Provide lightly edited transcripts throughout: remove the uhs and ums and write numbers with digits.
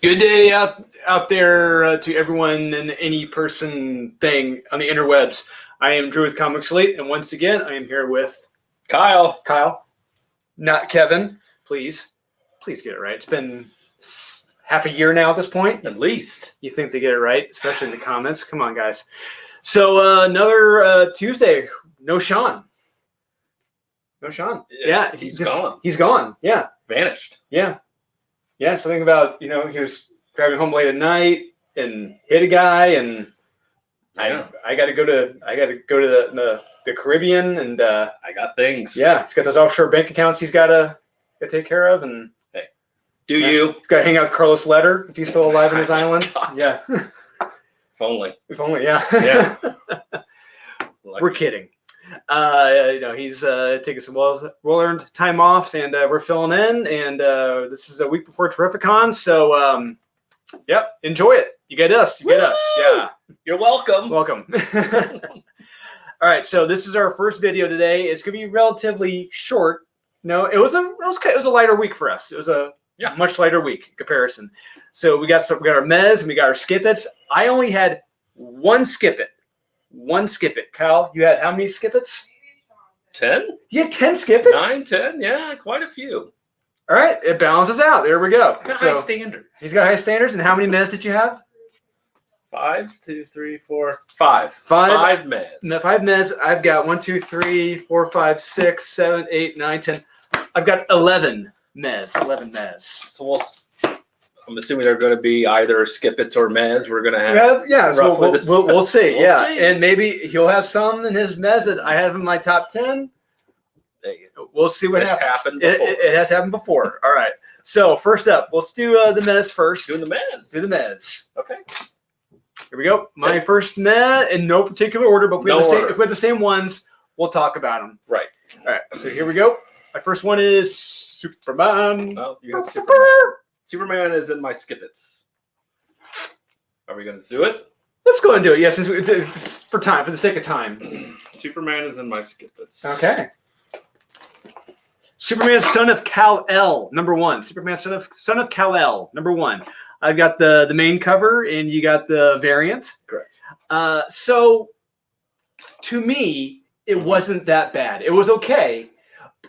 Good day out there to everyone and any person thing on the interwebs. I am Drew with Comics Slate, and once again, I am here with Kyle, not Kevin. Please get it right. It's been half a year now at this point. at least. You think they get it right, especially in the comments. Come on, guys. So another Tuesday. No Sean. Yeah, he's gone. He's gone. Yeah, Vanished. yeah. Yeah, something about, he was driving home late at night and hit a guy, and Yeah. I got to go to the Caribbean, and I got things. yeah, he's got those offshore bank accounts he's got to take care of, and Do you? he's got to hang out with Carlos Letter if he's still alive on his Oh, island. God. Yeah, If only. if only. Yeah, Yeah. We're kidding. He's taking some well-earned time off, and we're filling in. And this is a week before Terrificon, so yep, enjoy it. You get us. Yeah, You're welcome. welcome. All right, so this is our first video today. It's gonna be relatively short. No, it was a lighter week for us. It was a much lighter week in comparison. So we got our mehs and we got our skip-its. I only had one skip-it. Kyle, you had how many skip-its? 10? You had 10 skip-its? 9, 10? Yeah, quite a few. All right, it balances out. There we go. Got So high standards. he's got high standards. And how many mehs did you have? 5, 2, 3, 4, 5. 5 mehs. No, 5 mehs. I've got 1, 2, 3, 4, 5, 6, 7, 8, 9, 10. I've got 11 mehs. 11 mehs. So I'm assuming they're going to be either skip-its or mehs. We're going to have. Yeah. So we'll see. We'll see. And maybe he'll have some in his mehs that I have in my top 10. We'll see what happens. Happened before. It has happened before. All right. So first up, let's do the mehs first. Doing the mehs. Do the mehs. Okay. Here we go. My first meh in no particular order, but if we have the same ones, we'll talk about them. Right. All right. So here we go. My first one is Superman. Well, you have Superman. Superman is in my skip-its. Are we going to do it? Let's go and do it. Yes, for the sake of time. Superman is in my skip-its. Okay. Superman, son of Kal-El, number 1. Superman, son of Kal-El, number 1. I've got the main cover, and you got the variant. Correct. So, to me, it wasn't that bad. It was okay,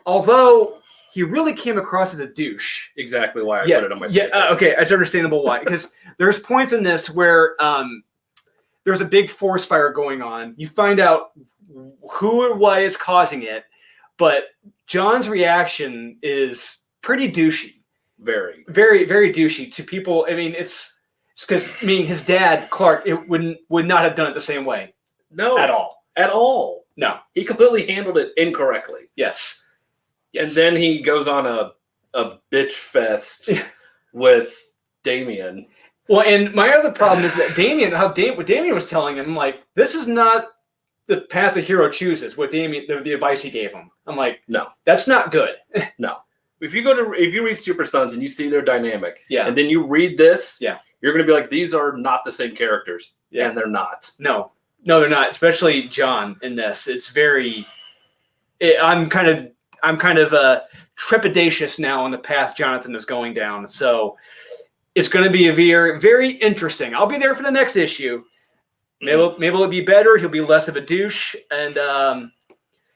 although he really came across as a douche. Exactly why I put it on my skip-it. Okay, it's understandable why. Because there's points in this where there's a big forest fire going on. You find out who and why is causing it, but John's reaction is pretty douchey. Very, very, very douchey to people. I mean, it's because his dad Clark would not have done it the same way. No, at all. No, he completely handled it incorrectly. Yes. And then he goes on a bitch fest with Damian. Well, and my other problem is that what Damian was telling him, like, this is not the path the hero chooses. What the advice he gave him. I'm like, no, that's not good. No. If you read Super Sons and you see their dynamic, yeah, and then you read this, yeah, you're going to be like, these are not the same characters, yeah, and they're not. No, they're not. Especially John in this. It's very. I'm kind of trepidatious now on the path Jonathan is going down. So it's going to be a very, very interesting. I'll be there for the next issue. Maybe it'll be better. He'll be less of a douche, and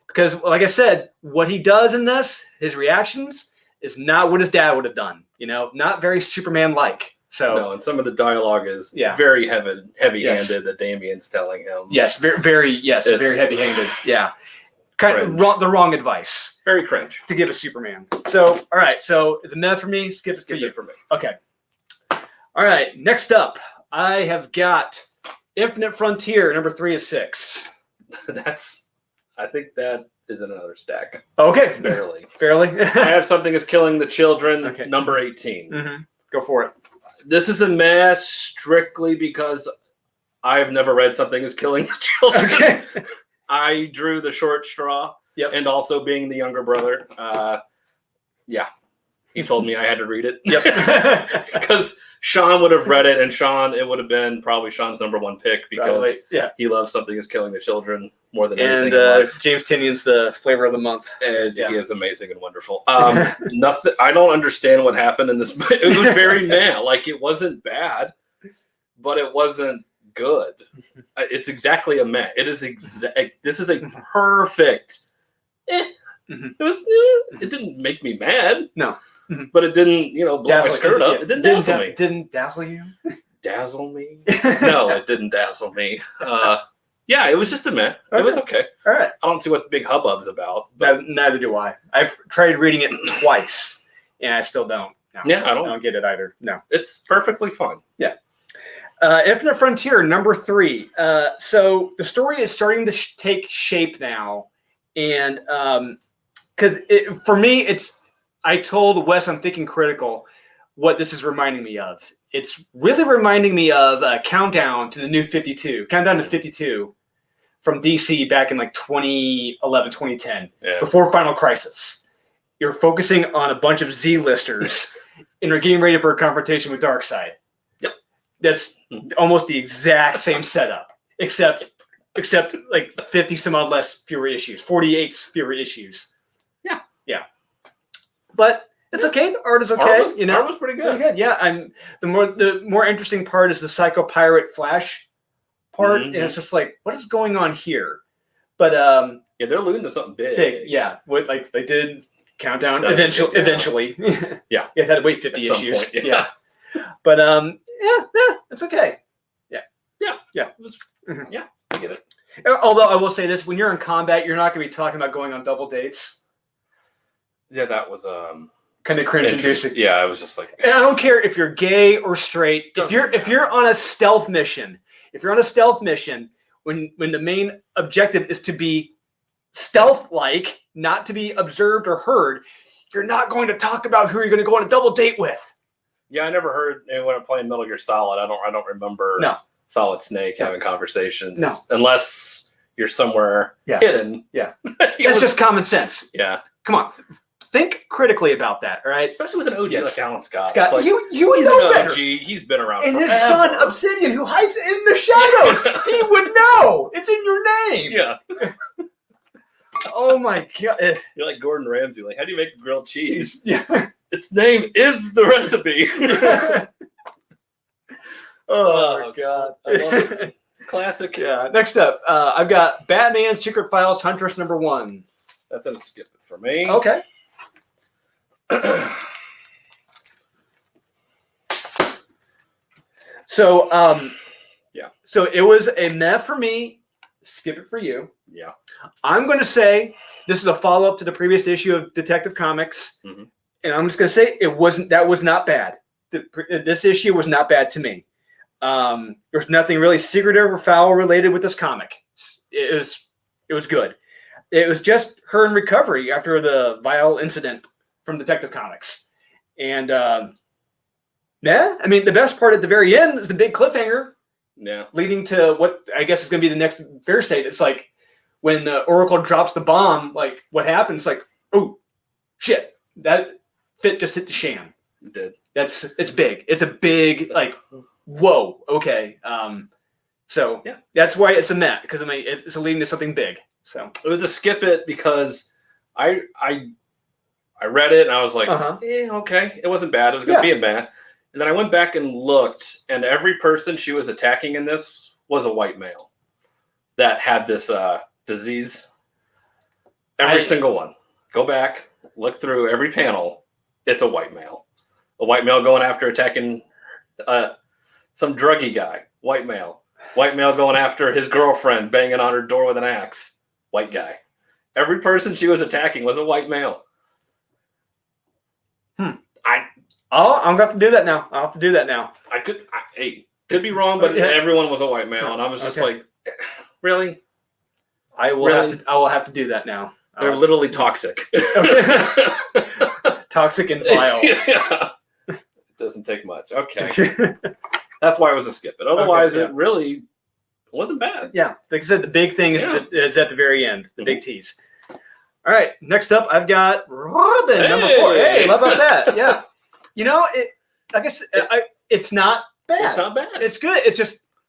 because, like I said, what he does in this, his reactions, is not what his dad would have done. Not very Superman-like. So no, and some of the dialogue is very heavy-handed that Damian's telling him. Yes, very heavy-handed. Yeah, kind of the wrong advice. Very cringe to give a Superman. So all right, so it's a meh for me. Skip it for me. Okay. All right, next up, I have got Infinite Frontier, number 3 of 6. I think that is in another stack. Okay. Barely. I have Something is Killing the Children, okay. number 18. Mm-hmm. Go for it. This is a mess strictly because I've never read Something is Killing the Children. Okay. I drew the short straw. Yep. And also being the younger brother. He told me I had to read it. Yep. Because Sean would have read it, and it would have been probably Sean's #1 pick because he loves Something Is Killing the Children more than anything in life. James Tynion's the flavor of the month. And he is amazing and wonderful. Nothing. I don't understand what happened in this. It was very meh. Like, it wasn't bad, but it wasn't good. It's exactly a meh. It is This is a perfect. It didn't make me mad. No. But it didn't, blow my skirt up. It didn't dazzle me. Didn't dazzle you? Dazzle me? No, it didn't dazzle me. Yeah, it was just a meh. It was okay. All right. I don't see what the big hubbub's about. Neither do I. I've tried reading it twice, and I still don't. No, yeah, I don't get it either. No. It's perfectly fun. Yeah. Infinite Frontier, #3. So the story is starting to take shape now. And because for me, I told Wes I'm thinking critical what this is reminding me of. It's really reminding me of Countdown to the New 52, Countdown to 52 from DC back in like 2011, 2010, before Final Crisis. You're focusing on a bunch of Z-listers and are getting ready for a confrontation with Darkseid. Yep. That's almost the exact same setup, except like 50 some odd fewer issues, 48 fewer issues. Yeah. But it's okay. The art is okay. Art was pretty good. Pretty good. Yeah. The more interesting part is the Psycho Pirate Flash part. And it's just like, what is going on here? But they're alluding to something big. Yeah. What they did Countdown eventually. Yeah. It had to wait 50 issues. Point, yeah. But it's okay. Yeah. It was, yeah, I get it. Although I will say this, when you're in combat, you're not going to be talking about going on double dates. Yeah, that was kind of cringe-inducing. Yeah, I was just like, and I don't care if you're gay or straight. If you're on a stealth mission, when the main objective is to be stealth-like, not to be observed or heard, you're not going to talk about who you're going to go on a double date with. Yeah, I never heard anyone playing Metal Gear Solid. I don't remember. No. Solid Snake having conversations. No. Unless you're somewhere hidden. Yeah. That's just common sense. Yeah. Come on. Think critically about that, all right? Especially with an OG like Alan Scott. Like, you he's know an better. OG. He's been around and forever. His son, Obsidian, who hides in the shadows. He would know. It's in your name. Yeah. Oh, my God. You're like Gordon Ramsay. Like, how do you make grilled cheese? Yeah. Its name is the recipe. Oh, my God. I love it. Classic. Yeah. Next up, I've got Batman Secret Files Huntress #1. That's going to skip it for me. Okay. So, So it was a meh for me. Skip it for you. Yeah. I'm going to say this is a follow-up to the previous issue of Detective Comics. Mm-hmm. And I'm just going to say that was not bad. This issue was not bad to me. There's nothing really secretive or foul related with this comic. It was good. It was just her in recovery after the vile incident from Detective Comics. And the best part at the very end is the big cliffhanger. Yeah. Leading to what I guess is going to be the next fair state. It's like when the Oracle drops the bomb, like what happens? Like, oh, shit, that fit just hit the sham. It did. It's big. It's a big, like, whoa, okay. So yeah, that's why it's a meh, because it's leading to something big. So it was a skip it because I read it and I was like, okay, it wasn't bad. It was going to be a meh. And then I went back and looked, and every person she was attacking in this was a white male that had this disease. Every single one. Go back, look through every panel. It's a white male. A white male going after attacking some druggy guy. White male. White male going after his girlfriend, banging on her door with an axe. White guy. Every person she was attacking was a white male. I'm going to have to do that now. I'll have to do that now. Could be wrong, but everyone was a white male, and I was just like, really? I will have to do that now. They're literally toxic. Toxic and vile. Yeah. It doesn't take much. Okay. That's why it was a skip. But otherwise, it really wasn't bad. Yeah. Like I said, the big thing is at the very end, the big tease. All right. Next up, I've got Robin, #4. Hey, how about that? Yeah. It's not bad. It's not bad. It's good.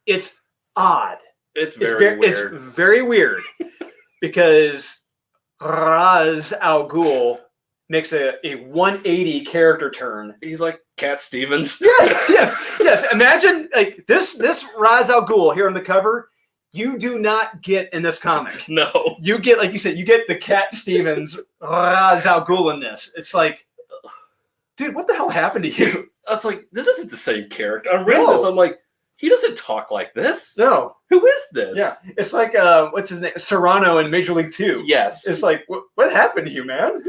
It's odd. It's very weird. It's very weird because Ra's al Ghul makes a 180 character turn. He's like Cat Stevens. Yes. Imagine like this Ra's al Ghul here on the cover. You do not get in this comic. No. You get, like you said, you get the Cat Stevens Ra's al Ghul in this. It's like, dude, what the hell happened to you? I was like, this isn't the same character. I'm reading this. I'm like, he doesn't talk like this. No. Who is this? Yeah. It's like, what's his name? Serrano in Major League 2. Yes. It's like, what happened to you, man?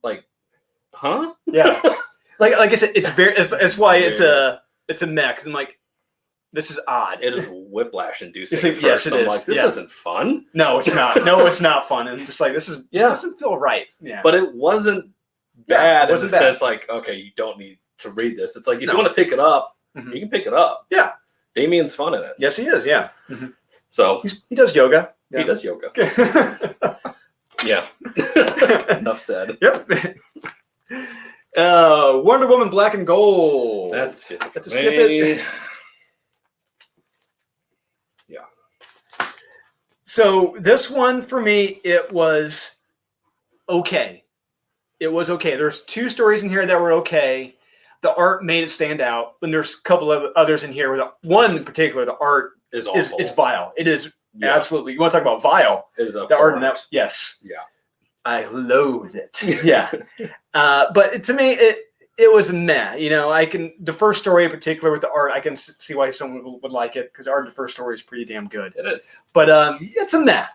Like, huh? Yeah. like I said, it's very. It's why it's a meh. 'Cause I'm like, this is odd. It is whiplash inducing. Like, yes, it I'm is. like, this isn't fun. No, it's not. No, it's not fun. And just like this doesn't feel right. Yeah. But it wasn't bad it wasn't in the bad. sense like, okay, you don't need to read this. It's like if you want to pick it up, you can pick it up. Yeah. Damien's fun in it. Yes, he is. Yeah. So he does yoga. Yeah. He does yoga. Yeah. Enough said. Yep. Wonder Woman Black and Gold. That's good. That's a skip it. Yeah. So this one for me, it was okay. It was okay. There's 2 stories in here that were okay. The art made it stand out. And there's a couple of others in here. One in particular, the art is awful. It's vile. It is absolutely. You want to talk about vile? It is the art in that. Yes. Yeah. I loathe it. Yeah. But to me, it was meh. You know, the first story in particular with the art, I can see why someone would like it because the art of the first story is pretty damn good. It is. But it's a meh.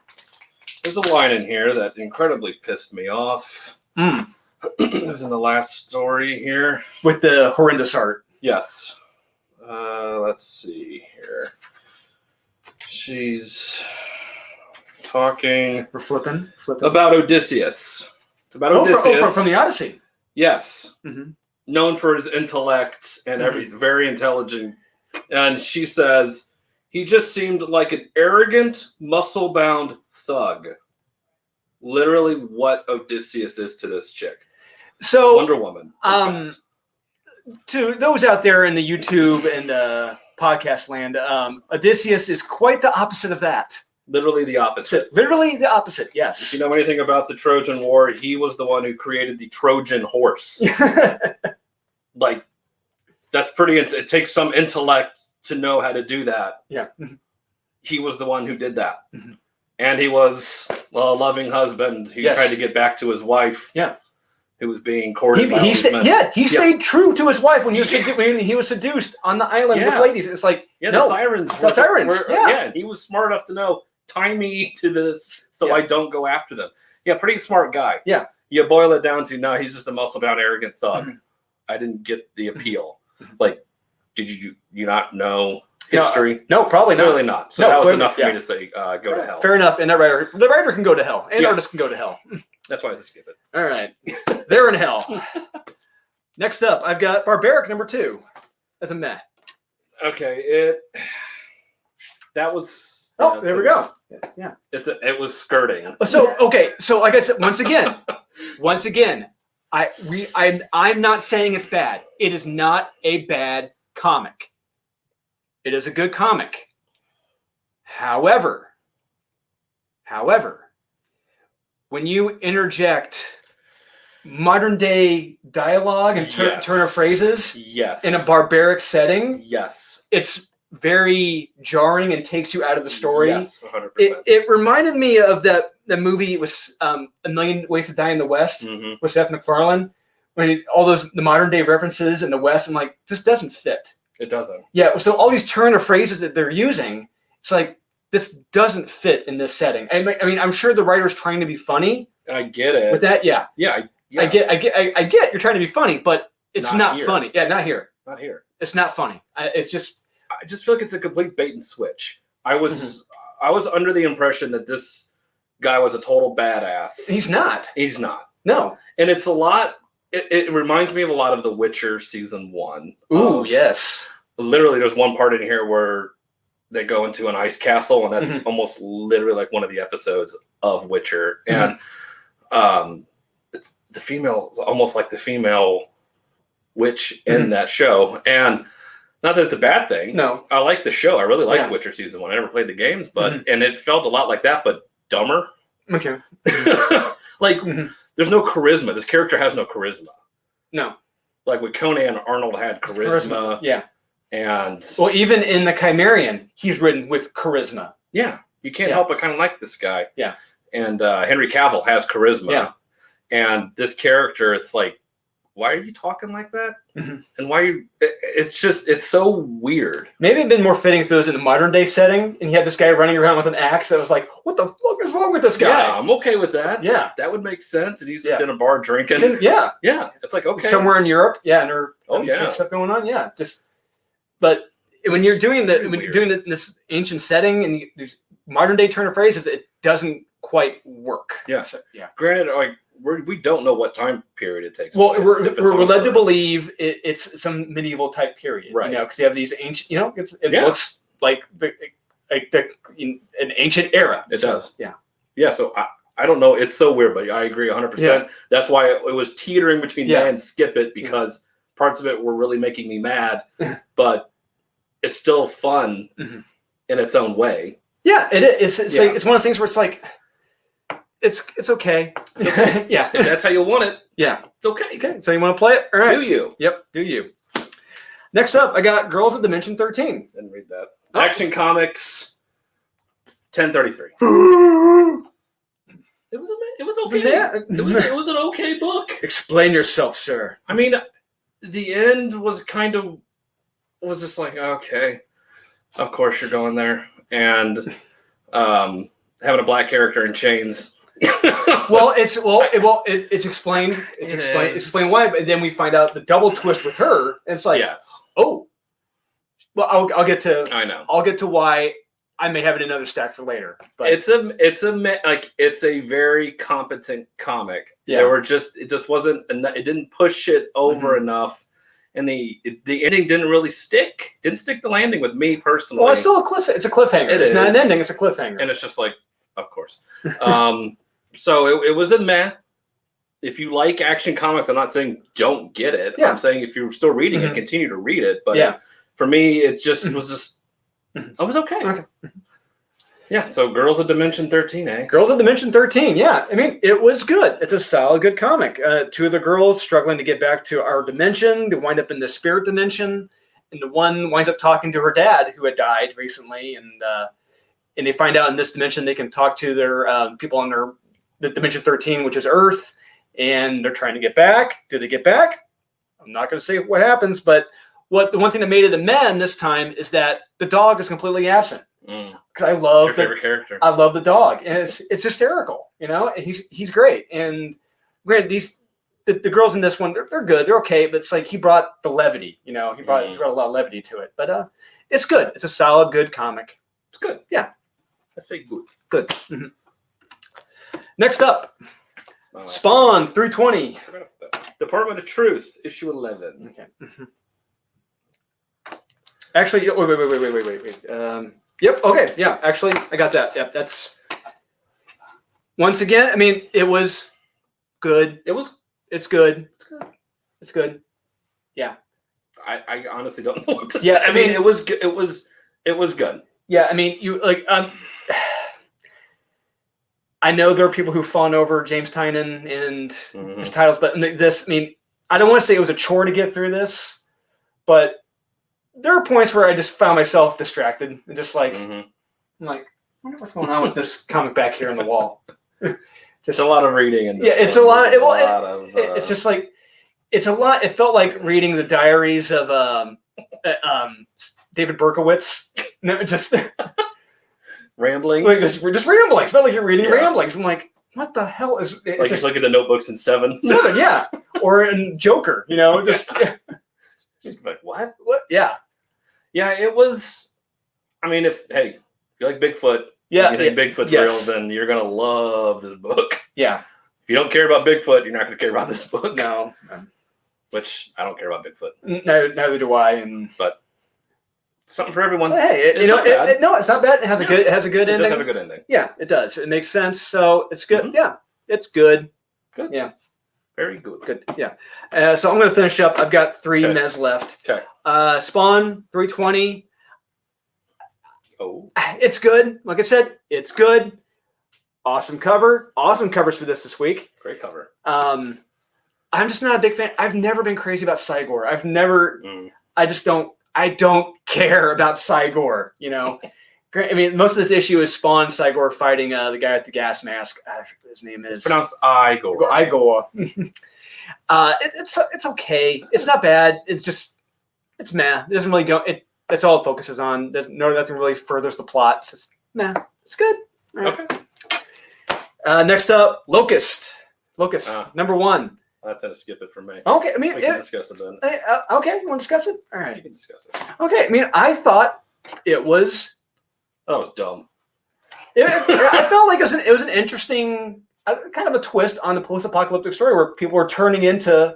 There's a line in here that incredibly pissed me off. It was in the last story here. With the horrendous art. Yes. Let's see here. She's talking. We're flipping. About Odysseus. It's about Odysseus. From the Odyssey. Yes. Known for his intellect and very intelligent. And she says, he just seemed like an arrogant, muscle-bound thug. Literally what Odysseus is to this chick. So Wonder Woman. To those out there in the YouTube and podcast land, Odysseus is quite the opposite of that. Literally the opposite. Literally the opposite, yes. If you know anything about the Trojan War, he was the one who created the Trojan horse. Like, that's pretty, it takes some intellect to know how to do that. Yeah. He was the one who did that. And he was a loving husband who tried to get back to his wife. Yeah. Who was being courted by all these men. He stayed true to his wife when he was seduced on the island with ladies. It's like, the sirens. The sirens. And he was smart enough to know, tie me to this so I don't go after them. Yeah, pretty smart guy. Yeah. You boil it down to, no, he's just a muscle-bound, arrogant thug. I didn't get the appeal. Like, did you not know history? No, probably not. Clearly not. So that was enough for me to say, go to hell. Fair enough. And the writer can go to hell. And artist can go to hell. That's why I just skip it. All right. They're in hell. Next up, I've got Barbaric number 2 as a meh. Okay. There we go. Yeah. It was skirting. So, okay. So, like I said, once again, I'm not saying it's bad. It is not a bad comic. It is a good comic. However, when you interject modern day dialogue and turn of phrases in a barbaric setting, it's very jarring and takes you out of the story. Yes, 100%. It reminded me of the movie. It was A Million Ways to Die in the West with Seth MacFarlane. When all the modern day references in the West, I'm like, this doesn't fit. It doesn't. Yeah. So all these turn of phrases that they're using, it's like, this doesn't fit in this setting. I mean, I'm sure the writer's trying to be funny. I get it. With that, yeah. I get you're trying to be funny, but it's not funny. Yeah, not here. Not here. It's not funny. I just feel like it's a complete bait and switch. I was under the impression that this guy was a total badass. He's not. He's not. No. And it's a lot. It reminds me of a lot of The Witcher season 1. Ooh, yes. Literally, there's one part in here where they go into an ice castle, and that's almost literally like one of the episodes of Witcher. And it's almost like the female witch in that show. And Not that it's a bad thing. No. I like the show. I really liked Witcher Season 1. I never played the games, but and it felt a lot like that, but dumber. Okay. Like, there's no charisma. This character has no charisma. No. Like with Conan, Arnold had charisma. Yeah. And well, even in the Chimerian, he's written with charisma. Yeah. You can't help but kind of like this guy. Yeah. And Henry Cavill has charisma. Yeah. And this character, it's like, why are you talking like that? And why you? It's just, it's so weird. Maybe it'd been more fitting if it was in a modern day setting and you had this guy running around with an axe that was like, what the fuck is wrong with this guy? Yeah, I'm okay with that. Yeah. That would make sense. And he's just in a bar drinking. Yeah. Yeah. It's like, okay. Somewhere in Europe. Yeah. And there's stuff going on. Yeah. But when you're doing this ancient setting and there's modern day turn of phrases, it doesn't quite work. Yeah. So, yeah. Granted, like, we don't know what time period it takes. Well, we're led to believe it's some medieval type period, right? You know, because you have these ancient, you know, it looks like an ancient era. It does. Yeah. Yeah. So I don't know. It's so weird, but I agree 100%. Yeah. That's why it was teetering between that and skip it, because parts of it were really making me mad, but it's still fun in its own way. Yeah, it is. It's like, it's one of those things where it's like, it's okay. Yeah. If that's how you want it. Yeah. It's okay. Okay. So you want to play it? All right. Do you? Yep. Do you? Next up, I got Girls of Dimension 13. Didn't read that. Oh. Action Comics 1033. It was okay. Yeah. It was an okay book. Explain yourself, sir. I mean, the end was just like, okay, of course you're going there, and having a black character in chains. It's explained. It's explained why, but then we find out the double twist with her, and it's like, oh, well, I'll get to. I know. I'll get to why. I may have it in another stack for later. But it's a very competent comic. Yeah. It just wasn't enough. It didn't push it over enough, and the ending didn't really stick. Didn't stick the landing with me personally. Well, it's still it's a cliffhanger. It's not an ending. It's a cliffhanger, and it's just like, of course. So it was a meh. If you like Action Comics, I'm not saying don't get it. Yeah. I'm saying if you're still reading it, continue to read it. But for me, it was okay. Yeah, so Girls of Dimension 13, eh? Girls of Dimension 13, yeah. I mean, it was good. It's a solid, good comic. Two of the girls struggling to get back to our dimension. They wind up in the spirit dimension. And the one winds up talking to her dad, who had died recently. And they find out in this dimension they can talk to their people on the Dimension 13, which is Earth. And they're trying to get back. Do they get back? I'm not going to say what happens, but the one thing that made it a men this time is that the dog is completely absent. Because I love your favorite character. I love the dog, and it's hysterical. You know, and he's great. And granted, the girls in this one they're good, they're okay, but it's like he brought the levity. You know, he brought a lot of levity to it. But it's good. It's a solid, good comic. It's good. Yeah, I say good. Good. Next up, Spawn 320. Department of Truth, issue 11. Okay. Actually, wait. Yep. Okay. Yeah. Actually, I got that. Yep. That's once again. I mean, it was good. It's good. It's good. Yeah. I honestly don't know what to say. I mean, it was good. It was good. Yeah. I mean, I know there are people who fawn over James Tynion and his titles, but this. I mean, I don't want to say it was a chore to get through this, but there are points where I just found myself distracted and just like, I'm like, I wonder what's going on with this comic back here on the wall. Just a lot of reading. And it's a lot. It's just like, it's a lot. It felt like reading the diaries of David Berkowitz. Just ramblings. Like just ramblings. It's not like you're reading ramblings. I'm like, what the hell is it? Like just look at the notebooks in Seven, yeah. Or in Joker, you know, just... Just like, what? Yeah. Yeah, it was. I mean, if you like Bigfoot, you think Bigfoot's real, then you're gonna love this book. Yeah. If you don't care about Bigfoot, you're not gonna care about this book. No. Which I don't care about Bigfoot. Neither do I. But something for everyone. Hey, it's not bad. It has a good. It has a good ending. It does have a good ending. Yeah, it does. It makes sense. So it's good. Yeah, it's good. Good. Yeah. Very good. Good. Yeah. So I'm going to finish up. I've got 3 mehs left. Okay. Spawn 320. Oh. It's good. Like I said, it's good. Awesome cover. Awesome covers for this week. Great cover. I'm just not a big fan. I've never been crazy about Cygor. I've never. I just don't. I don't care about Cygor. You know. I mean, most of this issue is Spawn Cygor fighting the guy with the gas mask. I forget what his name is. It's pronounced Igor. Igor. It's okay. It's not bad. It's meh. It doesn't really go. That's all it focuses on. Nothing really furthers the plot. It's just meh. It's good. Right. Okay. Next up, Locust. Number 1. That's how to skip it for me. Okay, I mean, we can discuss it then. Okay, you want to discuss it? All right. You can discuss it. Okay, I mean, I thought it was. That was dumb. I felt like it was an interesting kind of a twist on the post-apocalyptic story where people were turning into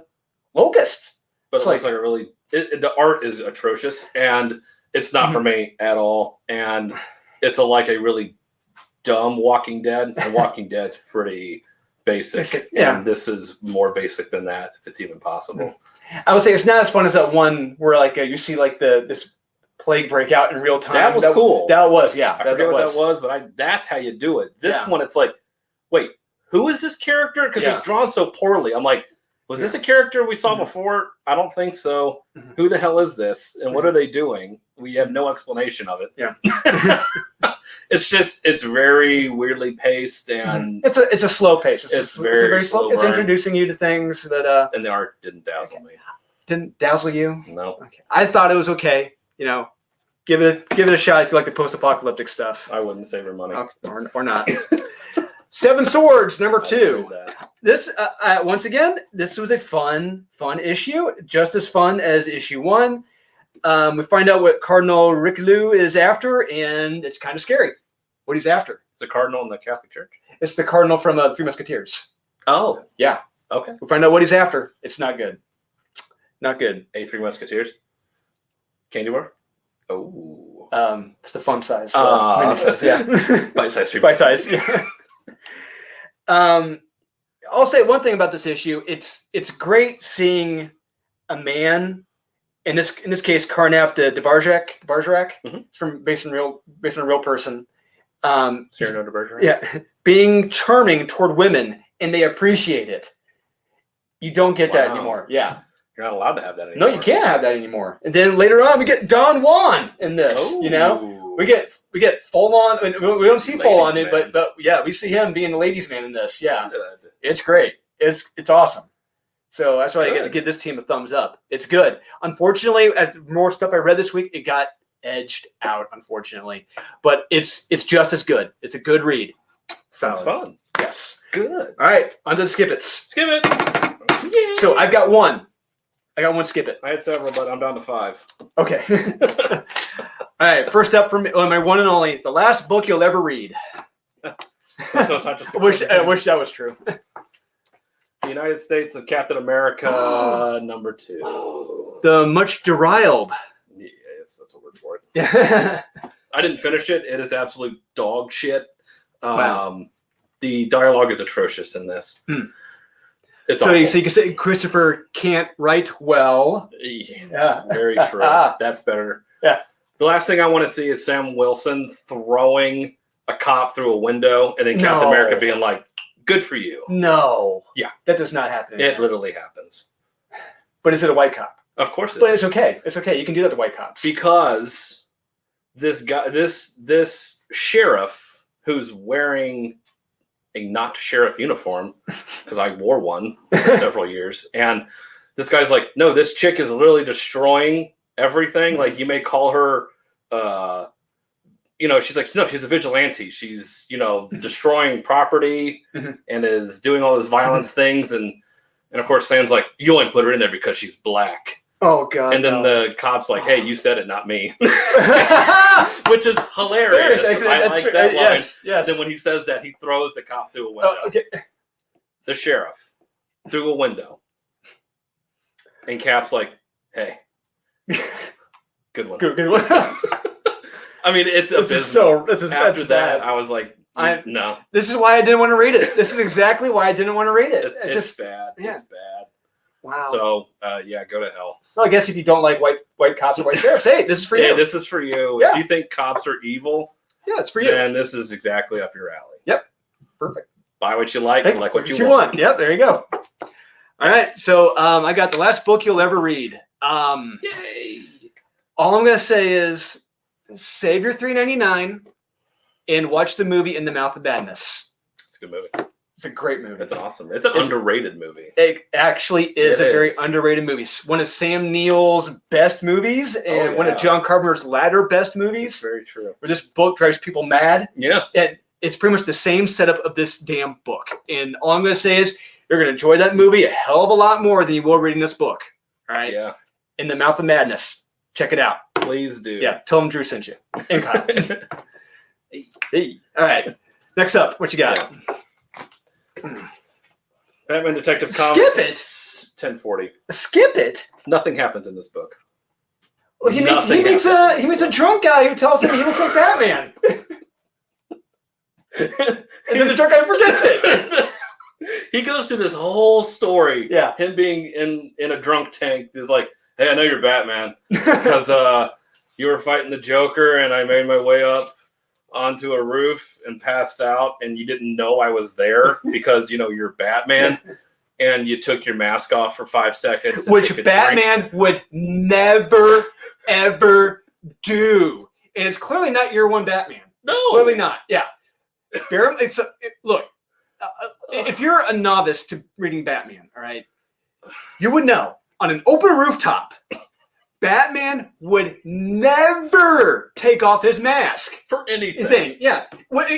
locusts. But it looks like a really. The art is atrocious, and it's not for me at all. And it's a really dumb Walking Dead. And Walking Dead's pretty basic. Yeah. And this is more basic than that, if it's even possible. I would say it's not as fun as that one where you see this plague break out in real time. That was cool. That was, yeah. I forget what that was, but that's how you do it. This one, it's like, wait, who is this character? Because it's drawn so poorly. I'm like, was this a character we saw before? I don't think so. Who the hell is this? And what are they doing? We have no explanation of it. Yeah. It's very weirdly paced, and it's a slow pace. It's very slow. It's burn. Introducing you to things that and the art didn't dazzle me. Didn't dazzle you? No. Okay. I thought it was okay. You know, give it a shot if you like the post-apocalyptic stuff. I wouldn't save her money. Or not. 7 Swords, number 2. This once again, this was a fun issue, just as fun as issue 1. We find out what Cardinal Richelieu is after, and it's kind of scary. What he's after. It's the Cardinal in the Catholic Church. It's the Cardinal from the Three Musketeers. Oh, yeah. Okay. We find out what he's after. It's not good. Not good. Three Musketeers. Candy bar. Oh. It's the fun size. Mini size. Yeah. Bite size. Bite size. Yeah. I'll say one thing about this issue. It's great seeing a man. In this case, Carnap de Bergerac, based on a real person. Cyrano de Bergerac. Yeah, being charming toward women, and they appreciate it. You don't get that anymore. Yeah, you're not allowed to have that anymore. No, you can't have that anymore. And then later on, we get Don Juan in this. Oh. You know, we get full on. We don't see full on it, but yeah, we see him being the ladies' man in this. Yeah, good. It's great. It's awesome. So that's why I get to give this team a thumbs up. It's good. Unfortunately, as more stuff I read this week, it got edged out, unfortunately. But it's just as good. It's a good read. Sounds fun. Yes. Good. All right, on to the skip it. Skip it. Yay. So I've got one. I got one skip it. I had several, but I'm down to 5. Okay. All right, first up for me, my one and only, the last book you'll ever read. So it's not just I wish that was true. The United States of Captain America, number 2. The much deriled. Yes, that's a word for it. Yeah. I didn't finish it. It is absolute dog shit. Wow. The dialogue is atrocious in this. It's so you can say Christopher can't write well. Yeah, very true. That's better. Yeah. The last thing I want to see is Sam Wilson throwing a cop through a window and then Captain America being like, good for you. No. Yeah. That does not happen anymore. It literally happens. But is it a white cop? Of course it is. But it's okay. It's okay. You can do that to white cops. Because this guy, this sheriff who's wearing a not sheriff uniform, because I wore one for several years, and this guy's like, no, this chick is literally destroying everything. Like, you may call her, she's like, no, she's a vigilante. She's, destroying property and is doing all these violence things. And of course, Sam's like, you only put her in there because she's black. Oh, God. And then the cop's like, hey, you said it, not me. Which is hilarious. I like that line. Yes. Then when he says that, he throws the cop through a window. Okay. The sheriff through a window. And Cap's like, hey, good one. Good one. I mean, it's abysmal. After that, I was like, No. This is why I didn't want to read it. This is exactly why I didn't want to read it. It's just bad. Yeah. It's bad. Wow. So yeah, go to hell. So I guess if you don't like white cops or white sheriffs, hey, this is for you. Yeah, this is for you. Yeah. If you think cops are evil, yeah, it's for you. then this is exactly up your alley. Yep. Perfect. Buy what you like, like what you want. Yep, there you go. All right, so I got the last book you'll ever read. Yay! All I'm gonna say is save your $3.99 and watch the movie In the Mouth of Madness. It's a good movie. It's a great movie. It's awesome. It's an underrated movie. It actually is very underrated movie. One of Sam Neill's best movies and one of John Carpenter's latter best movies. It's very true. Where this book drives people mad. Yeah. And it's pretty much the same setup of this damn book. And all I'm going to say is you're going to enjoy that movie a hell of a lot more than you will reading this book. All right? Yeah. In the Mouth of Madness. Check it out. Please do. Yeah. Tell them Drew sent you. And Kyle. Hey. All right. Next up, what you got? Yeah. Batman Detective Comics. Skip it. 1040. Skip it. Nothing happens in this book. Well, he meets a drunk guy who tells him he looks like Batman. And then the drunk guy forgets it. He goes through this whole story. Yeah. Him being in a drunk tank. He's like, hey, I know you're Batman. Because you were fighting the Joker and I made my way up onto a roof and passed out and you didn't know I was there because, you're Batman. And you took your mask off for 5 seconds. Which Batman would never, ever do. And it's clearly not year one Batman. No. Clearly not. Yeah. Look, if you're a novice to reading Batman, all right, you would know on an open rooftop, Batman would never take off his mask. For anything. Yeah.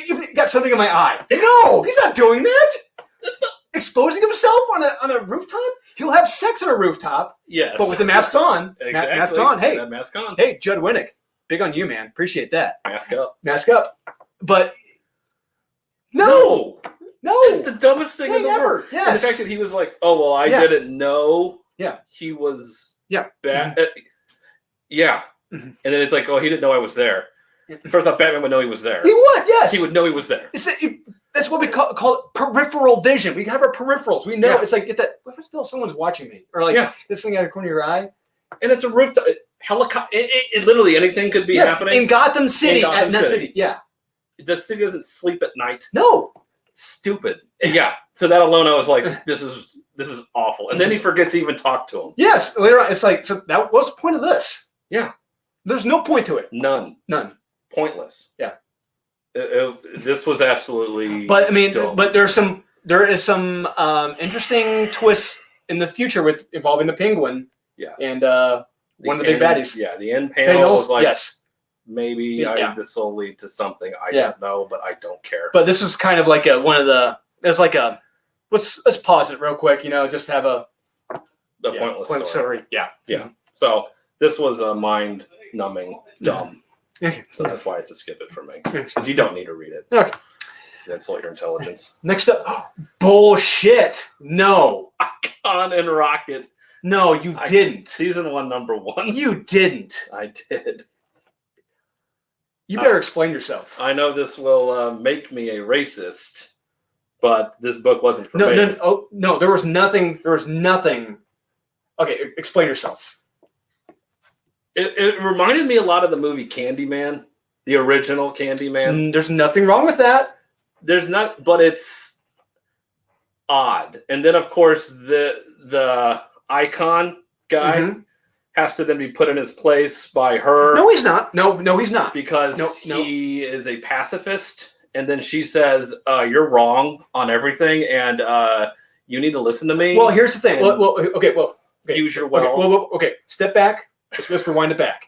Even got something in my eye. No, he's not doing that. Exposing himself on a rooftop? He'll have sex on a rooftop. Yes. But with the masks on. Exactly. Masks on. Hey. That mask on. Hey, Judd Winnick. Big on you, man. Appreciate that. Mask up. Mask up. But no. It's the dumbest thing in the world. Yes. And the fact that he was like, oh, well, I didn't know he was bad. Mm-hmm. Yeah. Mm-hmm. And then it's like, oh, he didn't know I was there. First off, Batman would know he was there. He would, yes. He would know he was there. That's what we call peripheral vision. We have our peripherals. We know it's like what if someone's watching me? Or like this thing out of the corner of your eye. And it's a rooftop helicopter. It literally anything could be happening. In Gotham City. That city. Yeah. The city doesn't sleep at night. No. It's stupid. Yeah. So that alone, I was like, this is awful. And then he forgets to even talk to him. Yes. Later on, it's like, so that what's the point of this? Yeah. There's no point to it. None. Pointless. Yeah. This was absolutely. But I mean, dumb. but there is some interesting twists in the future with involving the Penguin. Yes. And one of the big baddies. Yeah, the end panel was like, maybe this will lead to something. I don't know, but I don't care. But this was kind of like let's pause it real quick, just have a pointless story. Yeah. Yeah. So this was a mind-numbing dumb. Okay. So that's why it's a skip it for me. Because you don't need to read it. Okay. Insult your intelligence. Next up, bullshit. No. Icon and Rocket. No, you didn't. Season 1, number 1. You didn't. I did. You better explain yourself. I know this will make me a racist, but this book wasn't for me. No, there was nothing. Okay, explain yourself. It reminded me a lot of the movie Candyman, the original Candyman. There's nothing wrong with that. There's not, but it's odd. And then, of course, the icon guy has to then be put in his place by her. No, he's not. No, he's not. Because he is a pacifist. And then she says, you're wrong on everything, and you need to listen to me. Well, here's the thing. Okay. Use your Okay, step back. Let's rewind it back.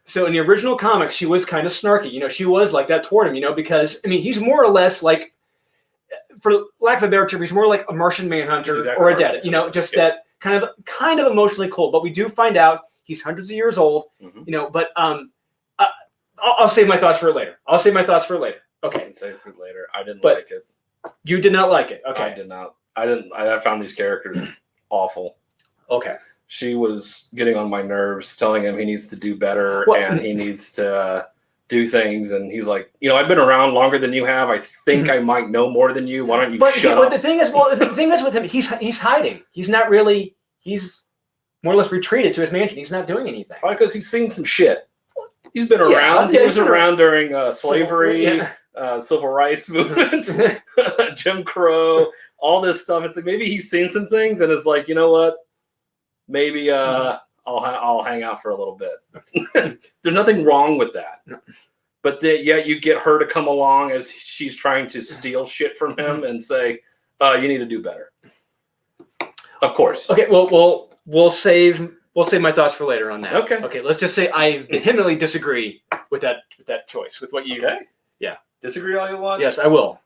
So in the original comics, she was kind of snarky. She was like that toward him, because, he's more or less like, for lack of a better term, he's more like a Martian Manhunter or a Dead. That kind of emotionally cold. But we do find out he's hundreds of years old, but I'll save my thoughts for later. Okay. I can save it for later. I didn't like it. You did not like it. Okay. I did not. I found these characters awful. Okay. She was getting on my nerves, telling him he needs to do better and he needs to do things, and he's like, I've been around longer than you have. I think I might know more than you. Why don't you shut up? But the thing is, with him, he's hiding. He's not really. He's more or less retreated to his mansion. He's not doing anything. Probably because he's seen some shit. He's been around. He was around during slavery, civil rights movement, Jim Crow, all this stuff. It's like maybe he's seen some things, and it's like, you know what? Maybe I'll hang out for a little bit. There's nothing wrong with that. No. But yet you get her to come along as she's trying to steal shit from him and say, you need to do better. Of course. Okay, well, we'll save my thoughts for later on that. Okay. Let's just say I vehemently disagree with that choice, with what you. Okay. Yeah. Disagree all you want. Yes, I will.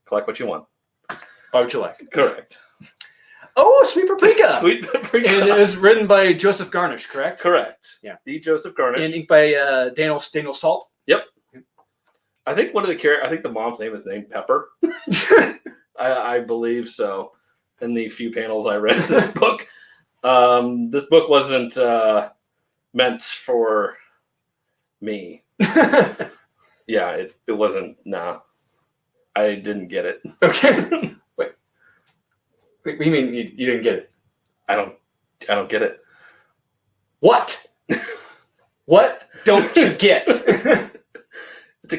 Collect what you want. Buy what you like. Correct. Oh, Sweet Paprika. Sweet Paprika. And it was written by Joseph Garnish, correct? Correct. Yeah. The Joseph Garnish. And ink by Daniel Salt. Yep. I think the mom's name is named Pepper. I believe so. In the few panels I read in this book. This book wasn't meant for me. Yeah, it wasn't. Nah. I didn't get it. Okay. What do you mean you didn't get it? I don't get it. What? What don't you get? It's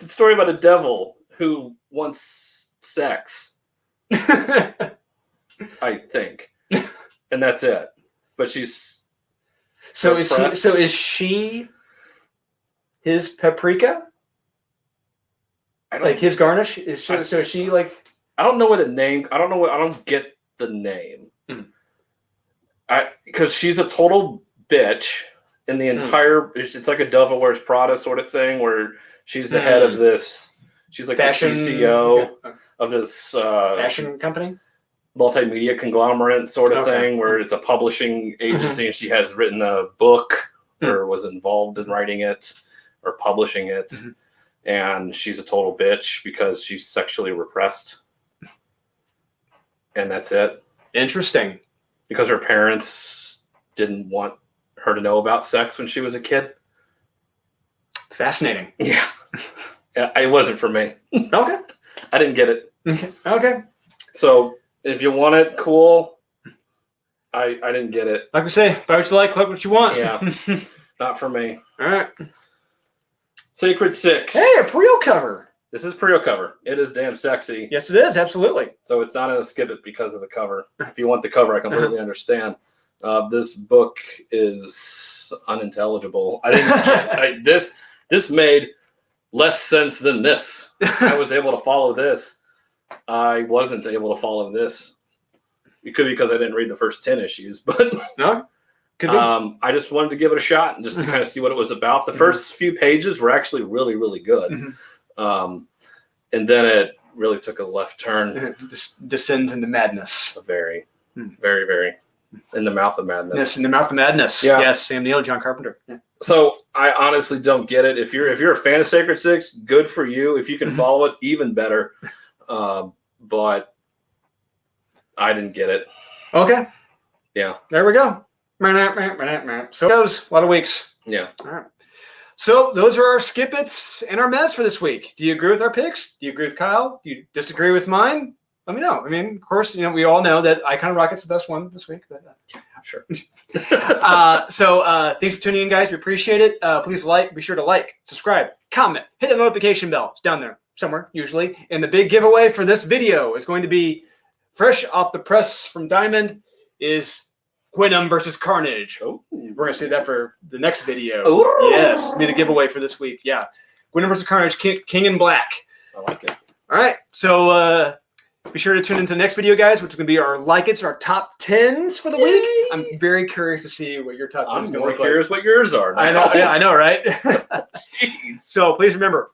a story about a devil who wants sex. I think. And that's it. But she's is she his paprika? Like his garnish? Is she like I don't know what the name. I don't get the name. Because she's a total bitch in the entire. It's like a Devil Wears Prada sort of thing, where she's the head of this. She's like fashion, the CCO of this fashion company, multimedia conglomerate sort of thing, where it's a publishing agency, and she has written a book or was involved in writing it or publishing it, and she's a total bitch because she's sexually repressed. And that's it. Interesting. Because her parents didn't want her to know about sex when she was a kid. Fascinating. Yeah. It wasn't for me. Okay. I didn't get it. Okay. So if you want it, cool. I didn't get it. Like we say, buy what you like, collect what you want. Yeah. Not for me. All right. Sacred 6. Hey, a Prio cover. This is Prio cover. It is damn sexy. Yes, it is. Absolutely. So it's not in a skip it because of the cover. If you want the cover, I completely understand. This book is unintelligible. This made less sense than this. I was able to follow this. I wasn't able to follow this. It could be because I didn't read the first 10 issues, but no. Could be. I just wanted to give it a shot and just to kind of see what it was about. The first few pages were actually really, really good. And then it really took a left turn. Descends into madness. Very, very in the mouth of madness. Yes, in the mouth of madness. Yeah. Yes, Sam Neill, John Carpenter. Yeah. So I honestly don't get it. If you're a fan of Sacred 6, good for you. If you can follow it, even better. But I didn't get it. Okay. Yeah. There we go. So it goes. A lot of weeks. Yeah. All right. So those are our skip-its and our mess for this week. Do you agree with our picks? Do you agree with Kyle? Do you disagree with mine? Let me know. I mean, of course, we all know that Icon Rocket's the best one this week. But sure. So thanks for tuning in, guys. We appreciate it. Please be sure to like, subscribe, comment, hit the notification bell. It's down there somewhere, usually. And the big giveaway for this video is going to be fresh off the press from Diamond is Gwynnum versus Carnage. Oh, we're going to see that for the next video. Ooh. Yes, be the giveaway for this week. Yeah. Gwynnum versus Carnage, King in Black. I like it. All right. So be sure to tune into the next video, guys, which is going to be our like-its, our top 10s for the week. I'm very curious to see what your top 10 is going to look like. I'm more curious what yours are. I know, right? Jeez. So please remember,